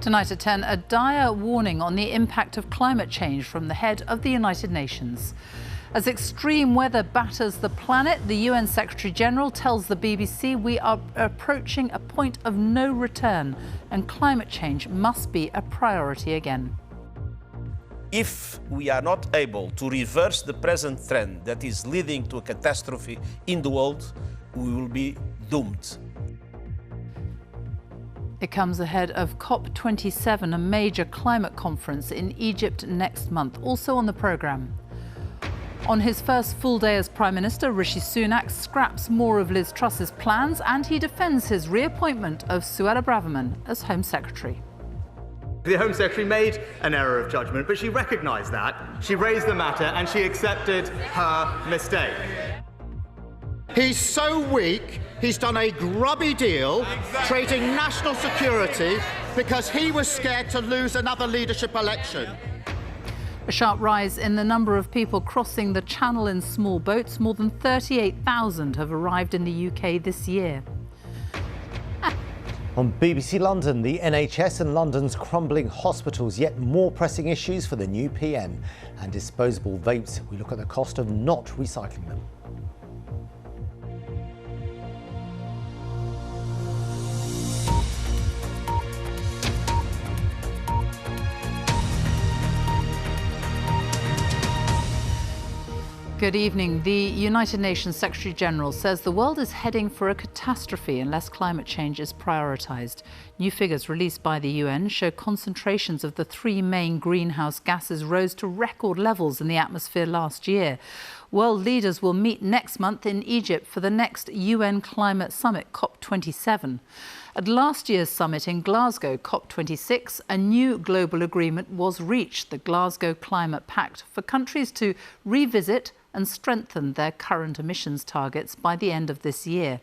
Tonight at 10, a dire warning on the impact of climate change from the head of the United Nations. As extreme weather batters the planet, the UN Secretary-General tells the BBC we are approaching a point of no return and climate change must be a priority again. If we are not able to reverse the present trend that is leading to a catastrophe in the world, we will be doomed. It comes ahead of COP27, a major climate conference in Egypt next month, also on the programme. On his first full day as Prime Minister, Rishi Sunak scraps more of Liz Truss's plans and he defends his reappointment of Suella Braverman as Home Secretary. The Home Secretary made an error of judgment, but she recognised that. She raised the matter and she accepted her mistake. He's so weak, he's done a grubby deal, trading national security because he was scared to lose another leadership election. A sharp rise in the number of people crossing the Channel in small boats. More than 38,000 have arrived in the UK this year. On BBC London, the NHS and London's crumbling hospitals, yet more pressing issues for the new PM. And disposable vapes, we look at the cost of not recycling them. Good evening. The United Nations Secretary-General says the world is heading for a catastrophe unless climate change is prioritised. New figures released by the UN show concentrations of the three main greenhouse gases rose to record levels in the atmosphere last year. World leaders will meet next month in Egypt for the next UN Climate Summit, COP27. At last year's summit in Glasgow, COP26, a new global agreement was reached, the Glasgow Climate Pact, for countries to revisit and strengthen their current emissions targets by the end of this year.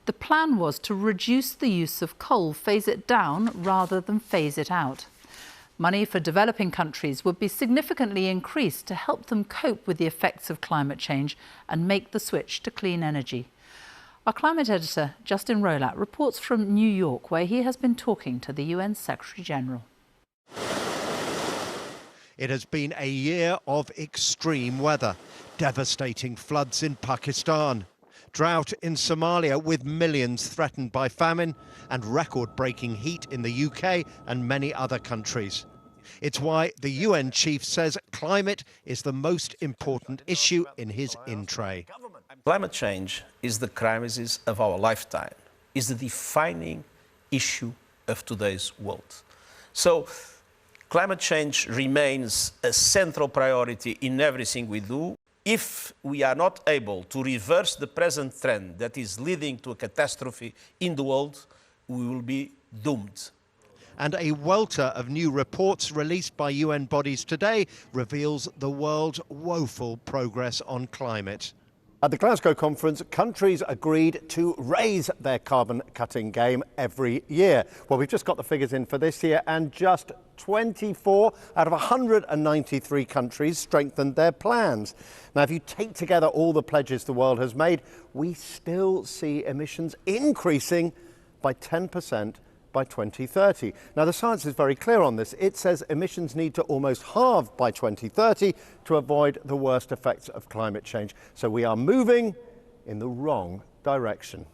The plan was to reduce the use of coal, phase it down rather than phase it out. Money for developing countries would be significantly increased to help them cope with the effects of climate change and make the switch to clean energy. Our climate editor, Justin Rolat, reports from New York, where he has been talking to the UN Secretary-General. It has been a year of extreme weather, devastating floods in Pakistan, drought in Somalia with millions threatened by famine, and record-breaking heat in the UK and many other countries. It's why the UN chief says climate is the most important issue in his in-tray. Climate change is the crisis of our lifetime, is the defining issue of today's world. So climate change remains a central priority in everything we do. If we are not able to reverse the present trend that is leading to a catastrophe in the world, we will be doomed. And a welter of new reports released by UN bodies today reveals the world's woeful progress on climate. At the Glasgow conference, countries agreed to raise their carbon-cutting game every year. Well, we've just got the figures in for this year, and just 24 out of 193 countries strengthened their plans. Now, if you take together all the pledges the world has made, we still see emissions increasing by 10% by 2030. Now, the science is very clear on this. It says emissions need to almost halve by 2030 to avoid the worst effects of climate change. So we are moving in the wrong direction.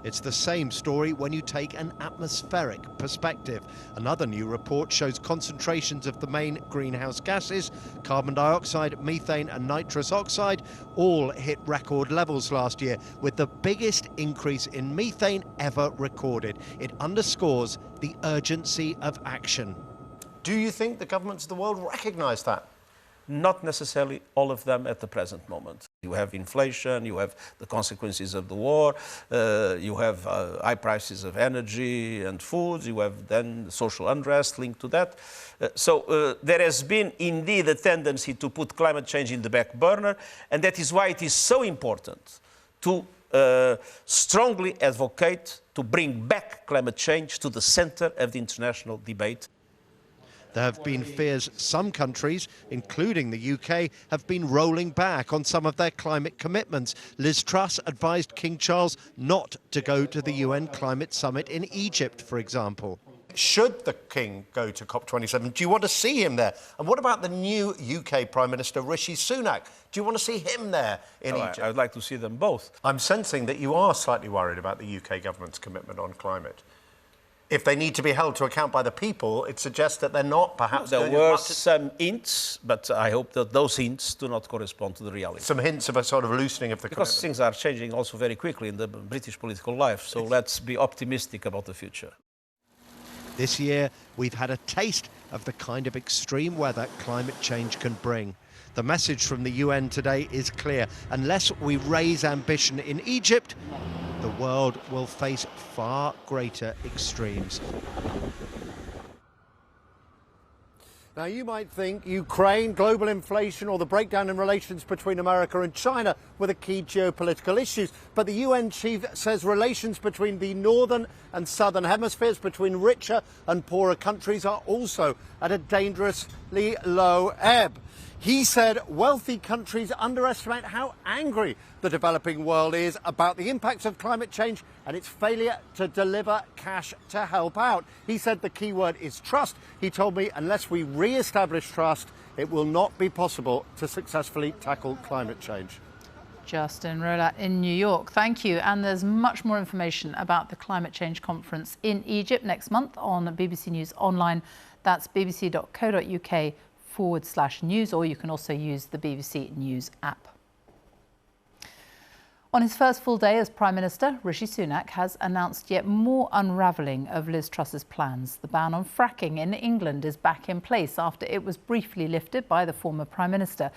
It's the same story when you take an atmospheric perspective. Another new report shows concentrations of the main greenhouse gases, carbon dioxide, methane and nitrous oxide, all hit record levels last year, with the biggest increase in methane ever recorded. It underscores the urgency of action. Do you think the governments of the world recognise that? Not necessarily all of them at the present moment. You have inflation, you have the consequences of the war, you have high prices of energy and food, you have then social unrest linked to that. So there has been indeed a tendency to put climate change in the back burner, and that is why it is so important to strongly advocate to bring back climate change to the centre of the international debate. There have been fears some countries, including the UK, have been rolling back on some of their climate commitments. Liz Truss advised King Charles not to go to the UN Climate Summit in Egypt, for example. Should the King go to COP27, do you want to see him there? And what about the new UK Prime Minister, Rishi Sunak? Do you want to see him there in Egypt? I would like to see them both. I'm sensing that you are slightly worried about the UK government's commitment on climate. If they need to be held to account by the people, it suggests that they're not perhaps... There were some hints, but I hope that those hints do not correspond to the reality. Some hints of a sort of loosening of the Because commitment. things are changing also very quickly in the British political life, so let's be optimistic about the future. This year, we've had a taste of the kind of extreme weather climate change can bring. The message from the UN today is clear. Unless we raise ambition in Egypt, the world will face far greater extremes. Now, you might think Ukraine, global inflation or the breakdown in relations between America and China were the key geopolitical issues. But the UN chief says relations between the northern and southern hemispheres, between richer and poorer countries, are also at a dangerously low ebb. He said wealthy countries underestimate how angry the developing world is about the impacts of climate change and its failure to deliver cash to help out. He said the key word is trust. He told me unless we re-establish trust, it will not be possible to successfully tackle climate change. Justin Rolat in New York. Thank you. And there's much more information about the climate change conference in Egypt next month on BBC News Online. That's bbc.co.uk/news, or you can also use the BBC News app. On his first full day as Prime Minister, Rishi Sunak has announced yet more unravelling of Liz Truss's plans. The ban on fracking in England is back in place after it was briefly lifted by the former Prime Minister.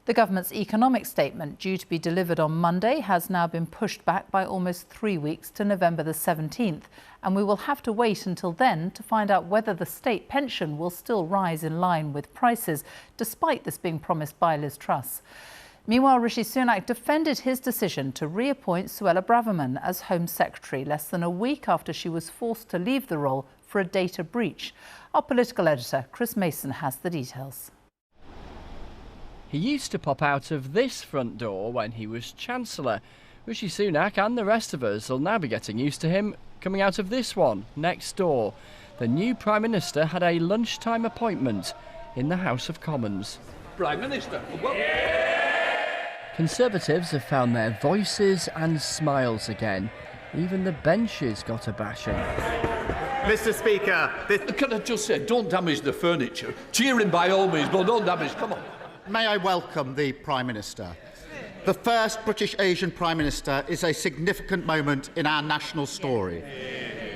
The government's economic statement, due to be delivered on Monday, has now been pushed back by almost 3 weeks to November the 17th. And we will have to wait until then to find out whether the state pension will still rise in line with prices, despite this being promised by Liz Truss. Meanwhile, Rishi Sunak defended his decision to reappoint Suella Braverman as Home Secretary less than a week after she was forced to leave the role for a data breach. Our political editor, Chris Mason, has the details. He used to pop out of this front door when he was Chancellor. Rishi Sunak and the rest of us will now be getting used to him coming out of this one, next door. The new Prime Minister had a lunchtime appointment in the House of Commons. Prime Minister. Conservatives have found their voices and smiles again. Even the benches got a bashing. Mr. Speaker, Can I just say, don't damage the furniture. Cheer him by all means, but don't damage. Come on. May I welcome the Prime Minister. The first British Asian Prime Minister is a significant moment in our national story.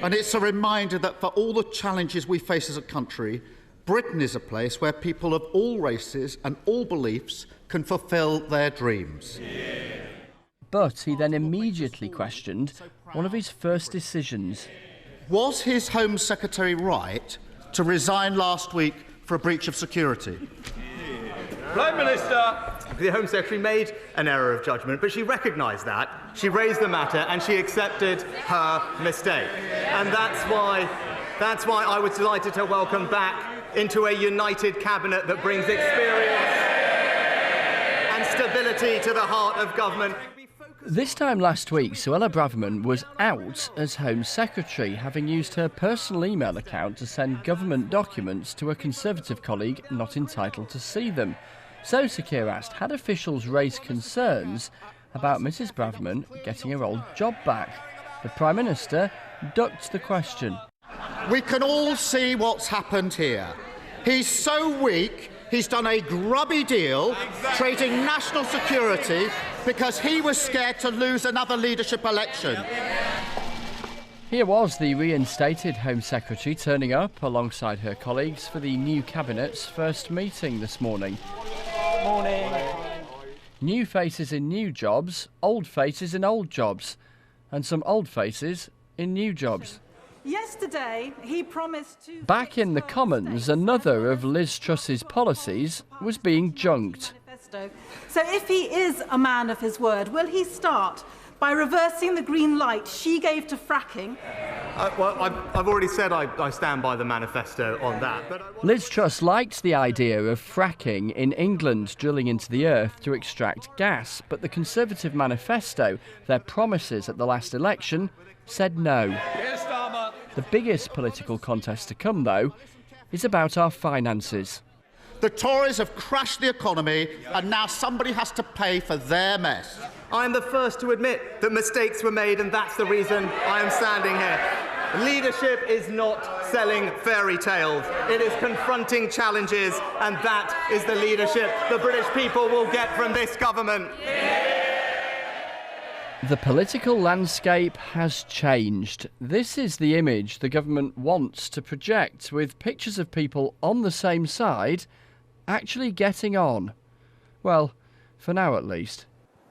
And it's a reminder that for all the challenges we face as a country, Britain is a place where people of all races and all beliefs can fulfil their dreams. But he then immediately questioned one of his first decisions. Was his Home Secretary right to resign last week for a breach of security? Prime Minister! The Home Secretary made an error of judgment, but she recognised that. She raised the matter and she accepted her mistake. And that's why I was delighted to welcome back into a united cabinet that brings experience and stability to the heart of government. This time last week, Suella Braverman was out as Home Secretary, having used her personal email account to send government documents to a Conservative colleague not entitled to see them. So Sir Keir asked, had officials raised concerns about Mrs Braverman getting her old job back? The Prime Minister ducked the question. We can all see what's happened here. He's so weak, he's done a grubby deal, trading national security because he was scared to lose another leadership election. Here was the reinstated Home Secretary turning up alongside her colleagues for the new Cabinet's first meeting this morning. Morning. New faces in new jobs, old faces in old jobs, and some old faces in new jobs. Yesterday, he promised to... Back in the Commons, another of Liz Truss's policies was being junked. So if he is a man of his word, will he start by reversing the green light she gave to fracking? Well, I've already said I stand by the manifesto on that. But Liz Truss liked the idea of fracking in England, drilling into the earth to extract gas, but the Conservative manifesto, their promises at the last election, said no. The biggest political contest to come, though, is about our finances. The Tories have crashed the economy and now somebody has to pay for their mess. I'm the first to admit that mistakes were made, and that's the reason I am standing here. Leadership is not selling fairy tales. It is confronting challenges, and that is the leadership the British people will get from this government. The political landscape has changed. This is the image the government wants to project, with pictures of people on the same side actually getting on. Well, for now at least.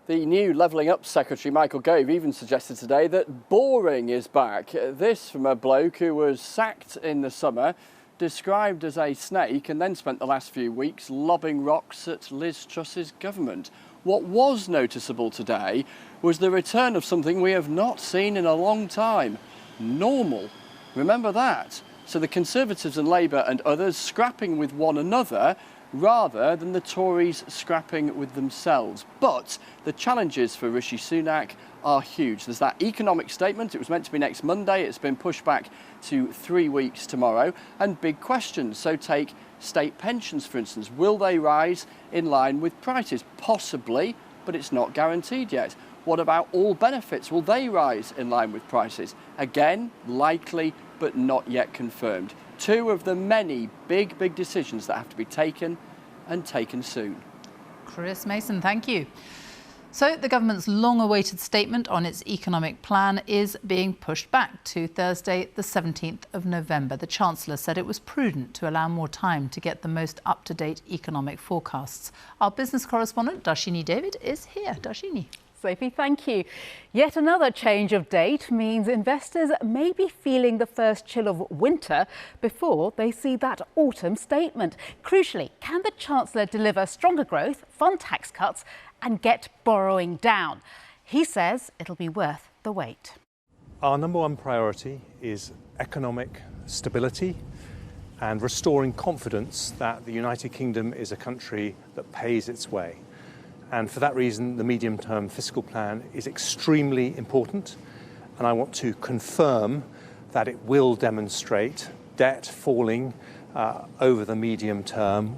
The new Levelling Up Secretary, Michael Gove, even suggested today that boring is back. This from a bloke who was sacked in the summer, described as a snake, and then spent the last few weeks lobbing rocks at Liz Truss's government. What was noticeable today was the return of something we have not seen in a long time: normal. Remember that? So the Conservatives and Labour and others scrapping with one another rather than the Tories scrapping with themselves. But the challenges for Rishi Sunak are huge. There's that economic statement. It was meant to be next Monday. It's been pushed back to 3 weeks tomorrow. And big questions. So take state pensions, for instance. Will they rise in line with prices? Possibly, but it's not guaranteed yet. What about all benefits? Will they rise in line with prices? Again, likely, but not yet confirmed. Two of the many big decisions that have to be taken, and taken soon. Chris Mason, thank you. So the government's long-awaited statement on its economic plan is being pushed back to Thursday, the 17th of November. The Chancellor said it was prudent to allow more time to get the most up-to-date economic forecasts. Our business correspondent, Darshini David, is here. Darshini. Sophie, thank you. Yet another change of date means investors may be feeling the first chill of winter before they see that autumn statement. Crucially, can the Chancellor deliver stronger growth, fund tax cuts and get borrowing down? He says it'll be worth the wait. Our number one priority is economic stability and restoring confidence that the United Kingdom is a country that pays its way. And for that reason, the medium-term fiscal plan is extremely important. And I want to confirm that it will demonstrate debt falling over the medium term.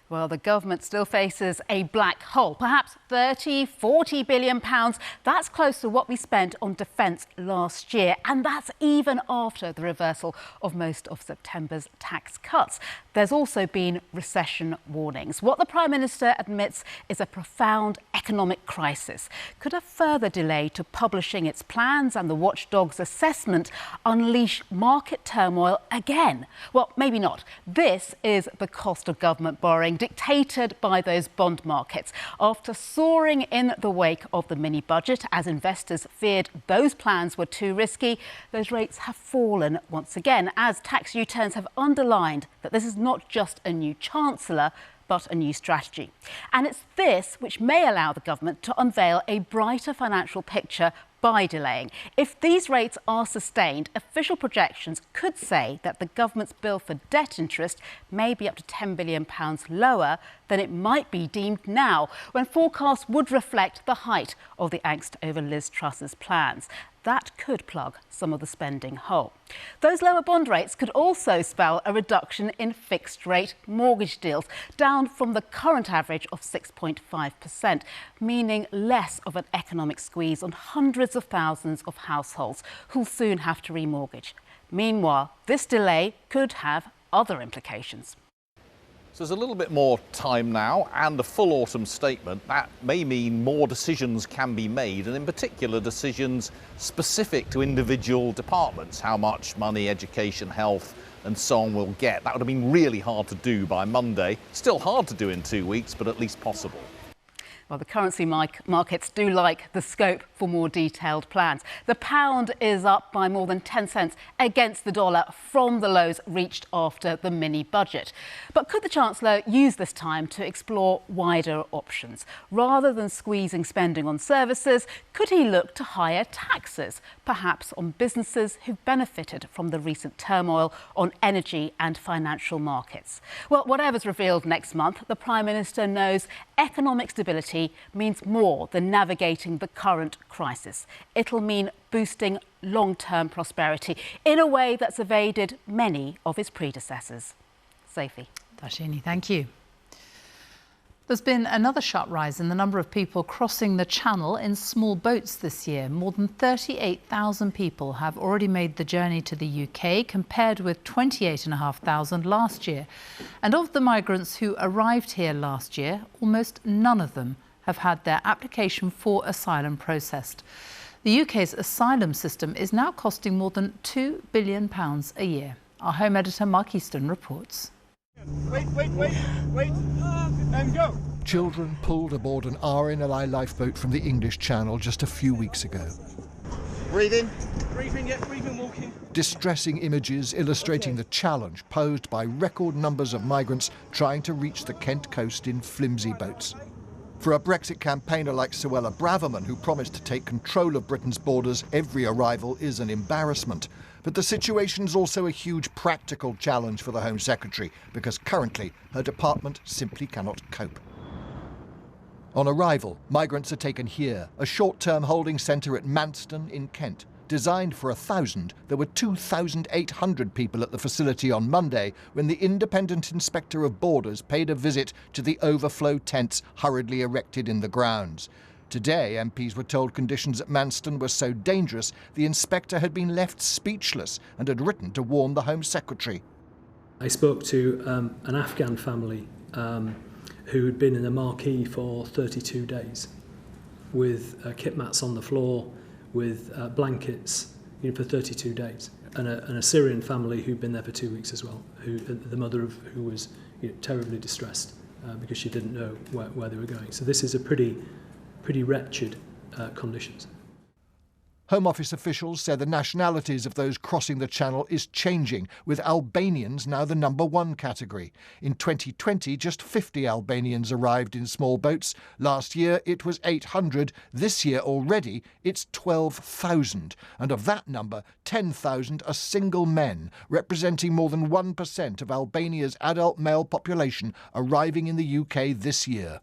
Well, the government still faces a black hole, perhaps 30, 40 billion pounds. That's close to what we spent on defence last year. And that's even after the reversal of most of September's tax cuts. There's also been recession warnings. What the Prime Minister admits is a profound economic crisis. Could a further delay to publishing its plans and the watchdog's assessment unleash market turmoil again? Well, maybe not. This is the cost of government borrowing, dictated by those bond markets. After soaring in the wake of the mini-budget, as investors feared those plans were too risky, those rates have fallen once again, as tax U-turns have underlined that this is not just a new Chancellor, but a new strategy. And it's this which may allow the government to unveil a brighter financial picture by delaying. If these rates are sustained, official projections could say that the government's bill for debt interest may be up to £10 billion lower than it might be deemed now, when forecasts would reflect the height of the angst over Liz Truss's plans. That could plug some of the spending hole. Those lower bond rates could also spell a reduction in fixed-rate mortgage deals, down from the current average of 6.5%, meaning less of an economic squeeze on hundreds of thousands of households who'll soon have to remortgage. Meanwhile, this delay could have other implications. So there's a little bit more time now and a full autumn statement. That may mean more decisions can be made, and in particular decisions specific to individual departments, how much money, education, health and so on will get. That would have been really hard to do by Monday. Still hard to do in 2 weeks, but at least possible. Well, the currency markets do like the scope for more detailed plans. The pound is up by more than 10 cents against the dollar from the lows reached after the mini-budget. But could the Chancellor use this time to explore wider options? Rather than squeezing spending on services, could he look to higher taxes, perhaps on businesses who've benefited from the recent turmoil on energy and financial markets? Well, whatever's revealed next month, the Prime Minister knows economic stability prosperity means more than navigating the current crisis. It'll mean boosting long-term prosperity in a way that's evaded many of his predecessors. Sophie. Darshini, thank you. There's been another sharp rise in the number of people crossing the Channel in small boats this year. More than 38,000 people have already made the journey to the UK, compared with 28,500 last year. And of the migrants who arrived here last year, almost none of them have had their application for asylum processed. The UK's asylum system is now costing more than £2 billion a year. Our home editor, Mark Easton, reports. Wait, and go. Children pulled aboard an RNLI lifeboat from the English Channel just a few weeks ago. Breathing, walking. Distressing images illustrating the challenge posed by record numbers of migrants trying to reach the Kent coast in flimsy boats. For a Brexit campaigner like Suella Braverman, who promised to take control of Britain's borders, every arrival is an embarrassment. But the situation's also a huge practical challenge for the Home Secretary, because currently her department simply cannot cope. On arrival, migrants are taken here, a short-term holding centre at Manston in Kent. Designed for 1,000, there were 2,800 people at the facility on Monday when the Independent Inspector of Borders paid a visit to the overflow tents hurriedly erected in the grounds. Today, MPs were told conditions at Manston were so dangerous the inspector had been left speechless and had written to warn the Home Secretary. I spoke to an Afghan family who had been in the marquee for 32 days with kit mats on the floor, with blankets, for 32 days, and a Syrian family who'd been there for 2 weeks as well, the mother of who was terribly distressed because she didn't know where they were going. So this is a pretty wretched conditions. Home Office officials say the nationalities of those crossing the Channel is changing, with Albanians now the #1 category. In 2020, just 50 Albanians arrived in small boats. Last year, it was 800. This year already, it's 12,000. And of that number, 10,000 are single men, representing more than 1% of Albania's adult male population arriving in the UK this year.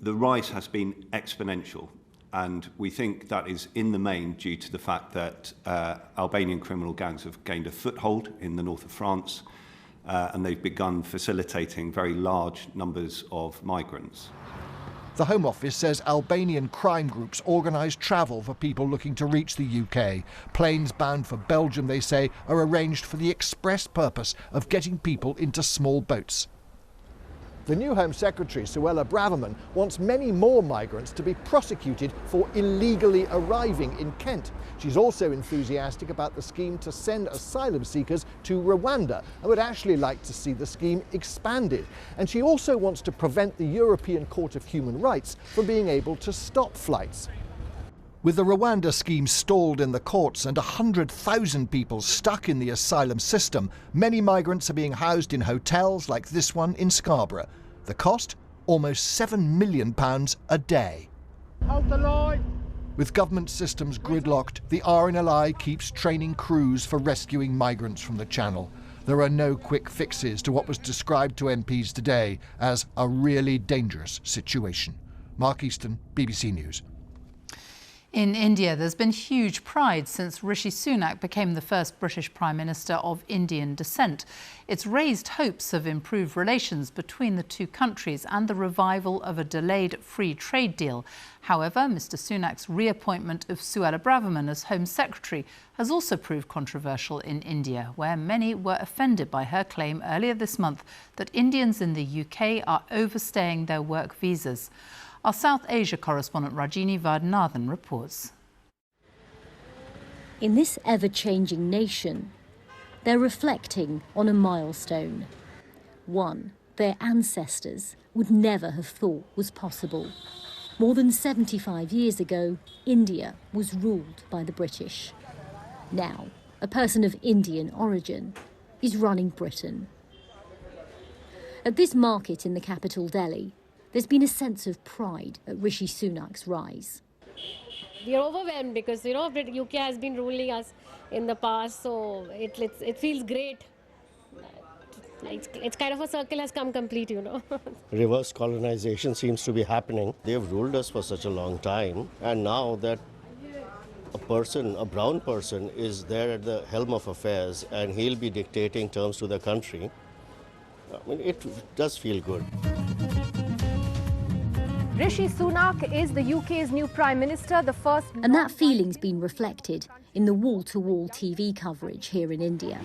The rise has been exponential. And we think that is in the main due to the fact that Albanian criminal gangs have gained a foothold in the north of France and they've begun facilitating very large numbers of migrants. The Home Office says Albanian crime groups organise travel for people looking to reach the UK. Planes bound for Belgium, they say, are arranged for the express purpose of getting people into small boats. The new Home Secretary, Suella Braverman, wants many more migrants to be prosecuted for illegally arriving in Kent. She's also enthusiastic about the scheme to send asylum seekers to Rwanda and would actually like to see the scheme expanded. And she also wants to prevent the European Court of Human Rights from being able to stop flights. With the Rwanda scheme stalled in the courts and 100,000 people stuck in the asylum system, many migrants are being housed in hotels like this one in Scarborough. The cost? Almost £7 million a day. Hold the line! With government systems gridlocked, the RNLI keeps training crews for rescuing migrants from the Channel. There are no quick fixes to what was described to MPs today as a really dangerous situation. Mark Easton, BBC News. In India, there's been huge pride since Rishi Sunak became the first British Prime Minister of Indian descent. It's raised hopes of improved relations between the two countries and the revival of a delayed free trade deal. However, Mr Sunak's reappointment of Suella Braverman as Home Secretary has also proved controversial in India, where many were offended by her claim earlier this month that Indians in the UK are overstaying their work visas. Our South Asia correspondent Rajini Vaidyanathan reports. In this ever-changing nation, they're reflecting on a milestone. One their ancestors would never have thought was possible. More than 75 years ago, India was ruled by the British. Now, a person of Indian origin is running Britain. At this market in the capital, Delhi, there's been a sense of pride at Rishi Sunak's rise. We are overwhelmed because, UK has been ruling us in the past, so it feels great It's kind of a circle has come complete, you know. Reverse colonization seems to be happening. They've ruled us for such a long time, and now that a brown person, is there at the helm of affairs and he'll be dictating terms to the country, I mean, it does feel good. Rishi Sunak is the UK's new Prime Minister, the first... And that feeling's been reflected in the wall-to-wall TV coverage here in India.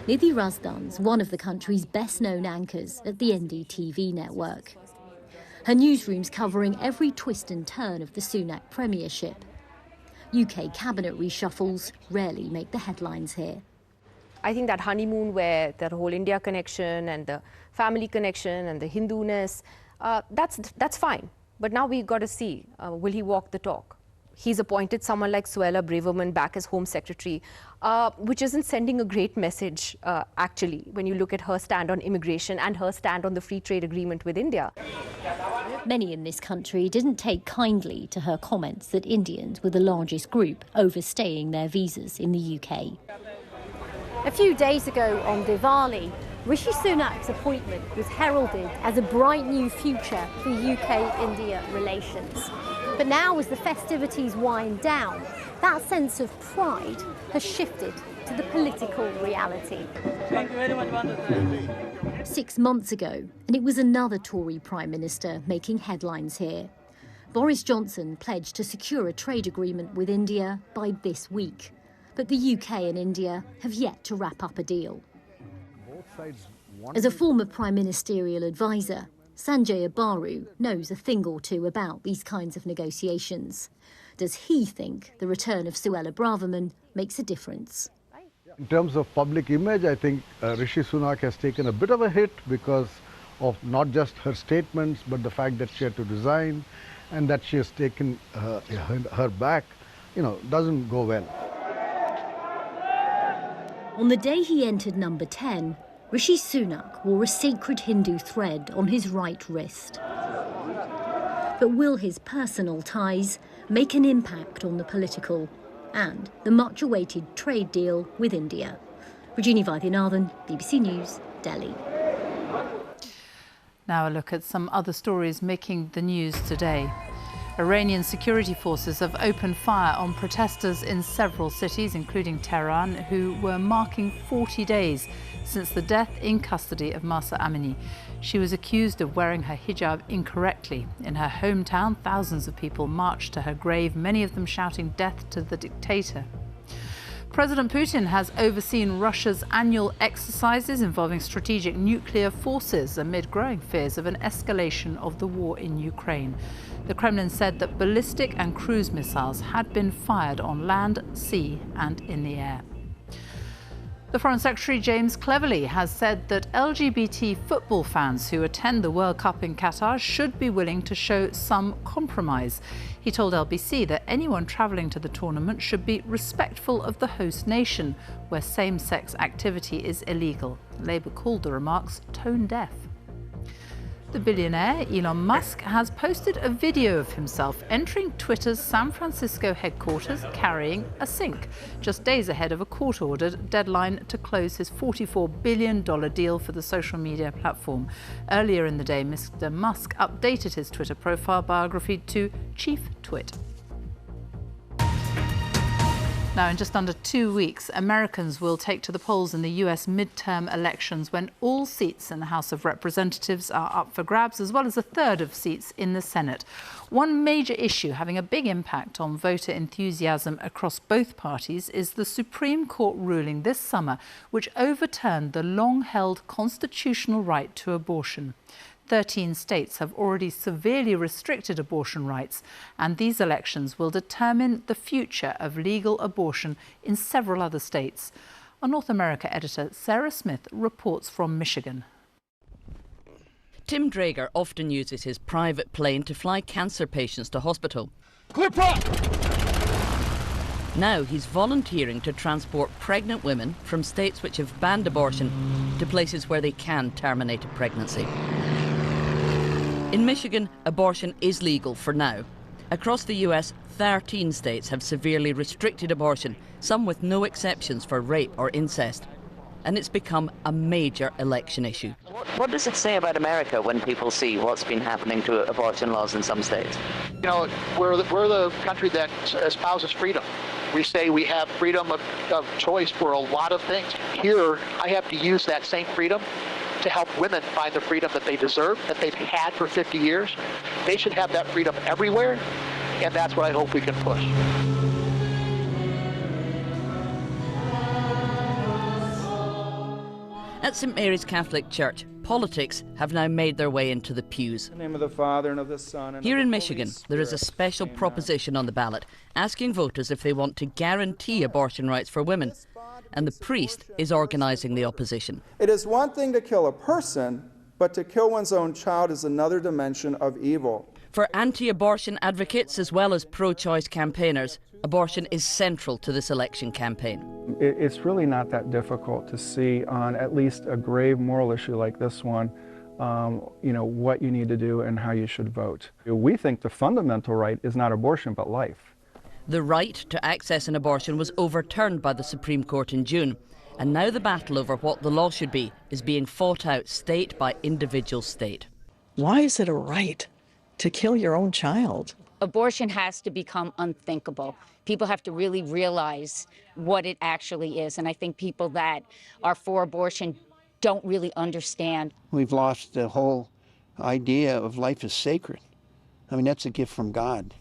Nidhi Razdan's one of the country's best-known anchors at the NDTV network. Her newsroom's covering every twist and turn of the Sunak premiership. UK cabinet reshuffles rarely make the headlines here. I think that honeymoon where the whole India connection and the family connection and the Hindu-ness, that's fine. But now we've got to see, will he walk the talk? He's appointed someone like Suella Braverman back as Home Secretary, which isn't sending a great message, actually, when you look at her stand on immigration and her stand on the free trade agreement with India. Many in this country didn't take kindly to her comments that Indians were the largest group overstaying their visas in the UK. A few days ago on Diwali, Rishi Sunak's appointment was heralded as a bright new future for UK-India relations. But now, as the festivities wind down, that sense of pride has shifted to the political reality. Thank you very much. 6 months ago, and it was another Tory Prime Minister making headlines here. Boris Johnson pledged to secure a trade agreement with India by this week. But the UK and India have yet to wrap up a deal. As a former Prime Ministerial advisor, Sanjay Abaru knows a thing or two about these kinds of negotiations. Does he think the return of Suella Braverman makes a difference? In terms of public image, I think Rishi Sunak has taken a bit of a hit because of not just her statements, but the fact that she had to resign and that she has taken her back, doesn't go well. On the day he entered number 10, Rishi Sunak wore a sacred Hindu thread on his right wrist. But will his personal ties make an impact on the political and the much-awaited trade deal with India? Rajini Vaidyanathan, BBC News, Delhi. Now a look at some other stories making the news today. Iranian security forces have opened fire on protesters in several cities, including Tehran, who were marking 40 days since the death in custody of Mahsa Amini. She was accused of wearing her hijab incorrectly. In her hometown, thousands of people marched to her grave, many of them shouting death to the dictator. President Putin has overseen Russia's annual exercises involving strategic nuclear forces amid growing fears of an escalation of the war in Ukraine. The Kremlin said that ballistic and cruise missiles had been fired on land, sea and in the air. The Foreign Secretary James Cleverly has said that LGBT football fans who attend the World Cup in Qatar should be willing to show some compromise. He told LBC that anyone travelling to the tournament should be respectful of the host nation, where same-sex activity is illegal. Labour called the remarks tone-deaf. The billionaire Elon Musk has posted a video of himself entering Twitter's San Francisco headquarters carrying a sink, just days ahead of a court-ordered deadline to close his $44 billion deal for the social media platform. Earlier in the day, Mr. Musk updated his Twitter profile biography to Chief Twit. Now, in just under 2 weeks, Americans will take to the polls in the US midterm elections when all seats in the House of Representatives are up for grabs, as well as a third of seats in the Senate. One major issue having a big impact on voter enthusiasm across both parties is the Supreme Court ruling this summer, which overturned the long-held constitutional right to abortion. 13 states have already severely restricted abortion rights, and these elections will determine the future of legal abortion in several other states. Our North America editor Sarah Smith reports from Michigan. Tim Drager often uses his private plane to fly cancer patients to hospital. Clear prop! Now he's volunteering to transport pregnant women from states which have banned abortion to places where they can terminate a pregnancy. In Michigan, abortion is legal for now. Across the US, 13 states have severely restricted abortion, some with no exceptions for rape or incest. and it's become a major election issue. What does it say about America when people see what's been happening to abortion laws in some states? You know, we're the country that espouses freedom. We say we have freedom of choice for a lot of things. Here, I have to use that same freedom to help women find the freedom that they deserve, that they've had for 50 years. They should have that freedom everywhere, and that's what I hope we can push. At St Mary's Catholic Church, politics have now made their way into the pews. In the name of the Father, and of the Son, and Here of in the Michigan, Holy there is a Spirit. special proposition on the ballot asking voters if they want to guarantee abortion rights for women. And the priest is organising the opposition. It is one thing to kill a person, but to kill one's own child is another dimension of evil. For anti-abortion advocates as well as pro-choice campaigners, abortion is central to this election campaign. It's really not that difficult to see on at least a grave moral issue like this one, you know, what you need to do and how you should vote. We think the fundamental right is not abortion, but life. The right to access an abortion was overturned by the Supreme Court in June, and now the battle over what the law should be is being fought out state by individual state. Why is it a right to kill your own child? Abortion has to become unthinkable. People have to really realize what it actually is, and I think people that are for abortion don't really understand. We've lost the whole idea of life as sacred. I mean, that's a gift from God.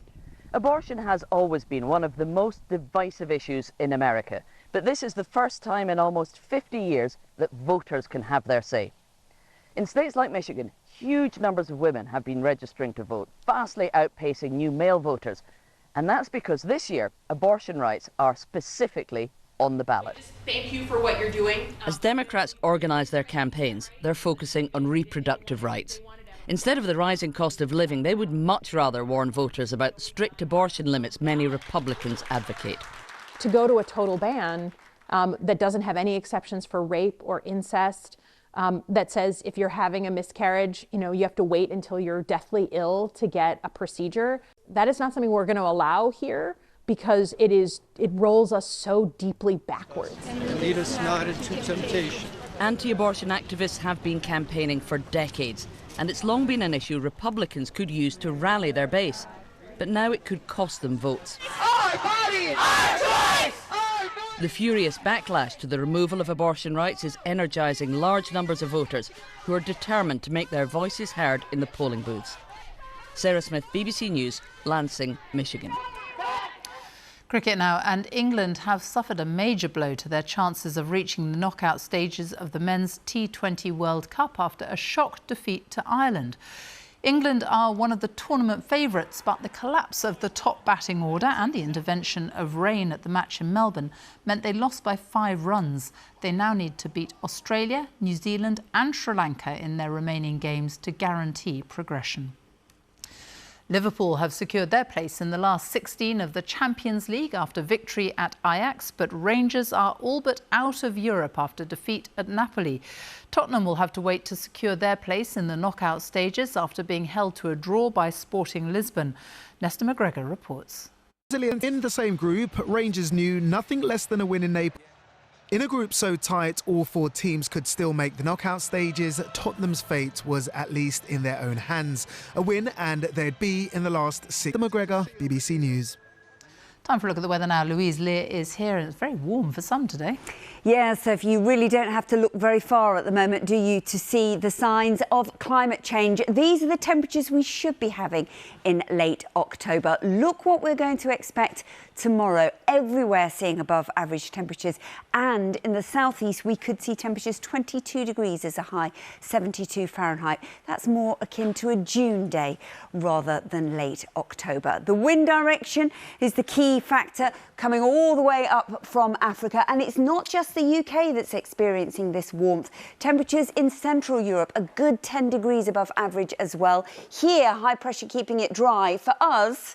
Abortion has always been one of the most divisive issues in America, but this is the first time in almost 50 years that voters can have their say. In states like Michigan, huge numbers of women have been registering to vote, vastly outpacing new male voters. And that's because this year, abortion rights are specifically on the ballot. Thank you for what you're doing. As Democrats organise their campaigns, they're focusing on reproductive rights. Instead of the rising cost of living, they would much rather warn voters about the strict abortion limits many Republicans advocate. To go to a total ban that doesn't have any exceptions for rape or incest, that says if you're having a miscarriage, you know, you have to wait until you're deathly ill to get a procedure. That is not something we're going to allow here because it rolls us so deeply backwards. Lead us not into temptation. Anti-abortion activists have been campaigning for decades, and it's long been an issue Republicans could use to rally their base. But now it could cost them votes. Our body, our choice! The furious backlash to the removal of abortion rights is energising large numbers of voters who are determined to make their voices heard in the polling booths. Sarah Smith, BBC News, Lansing, Michigan. Cricket now, and England have suffered a major blow to their chances of reaching the knockout stages of the men's T20 World Cup after a shock defeat to Ireland. England are one of the tournament favourites, but the collapse of the top batting order and the intervention of rain at the match in Melbourne meant they lost by 5 runs. They now need to beat Australia, New Zealand and Sri Lanka in their remaining games to guarantee progression. Liverpool have secured their place in the last 16 of the Champions League after victory at Ajax, but Rangers are all but out of Europe after defeat at Napoli. Tottenham will have to wait to secure their place in the knockout stages after being held to a draw by Sporting Lisbon. Nesta McGregor reports. In the same group, Rangers knew nothing less than a win in Naples. In a group so tight, all 4 teams could still make the knockout stages. Tottenham's fate was at least in their own hands. A win and they'd be in the last 6. McGregor, BBC News. Time for a look at the weather now. Louise Lear is here, and it's very warm for some today. Yeah, so if you really don't have to look very far at the moment, do you, to see the signs of climate change. These are the temperatures we should be having in late October. Look what we're going to expect tomorrow. Everywhere seeing above average temperatures, and in the southeast we could see temperatures 22 degrees as a high, 72 Fahrenheit. That's more akin to a June day rather than late October. The wind direction is the key factor, coming all the way up from Africa, and it's not just the UK that's experiencing this warmth. Temperatures in Central Europe a good 10 degrees above average as well. Here, high pressure keeping it dry. For us,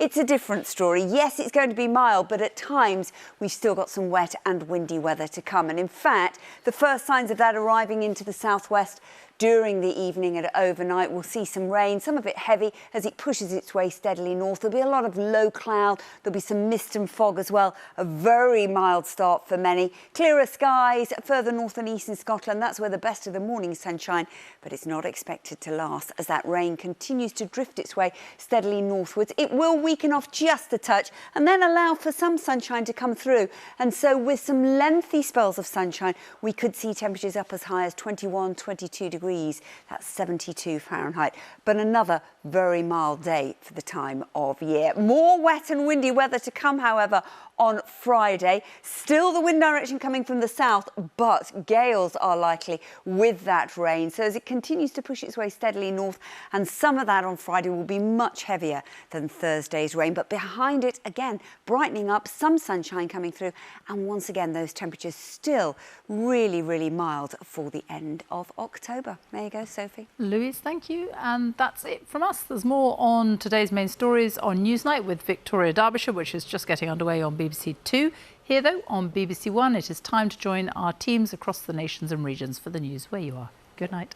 it's a different story. Yes, it's going to be mild, but at times we've still got some wet and windy weather to come. And in fact, the first signs of that arriving into the southwest during the evening and overnight. We'll see some rain, some of it heavy as it pushes its way steadily north. There'll be a lot of low cloud. There'll be some mist and fog as well. A very mild start for many. Clearer skies further north and east in Scotland. That's where the best of the morning sunshine, but it's not expected to last as that rain continues to drift its way steadily northwards. It will weaken off just a touch and then allow for some sunshine to come through. And so with some lengthy spells of sunshine, we could see temperatures up as high as 21, 22 degrees. That's 72 Fahrenheit. But another very mild day for the time of year. More wet and windy weather to come, however, on Friday. Still the wind direction coming from the south, but gales are likely with that rain. So as it continues to push its way steadily north, and some of that on Friday will be much heavier than Thursday's rain. But behind it, again, brightening up, some sunshine coming through. And once again, those temperatures still really, really mild for the end of October. There you go, Sophie. Louise, thank you. And that's it from us. There's more on today's main stories on Newsnight with Victoria Derbyshire, which is just getting underway on BBC Two. Here, though, on BBC One, it is time to join our teams across the nations and regions for the news where you are. Good night.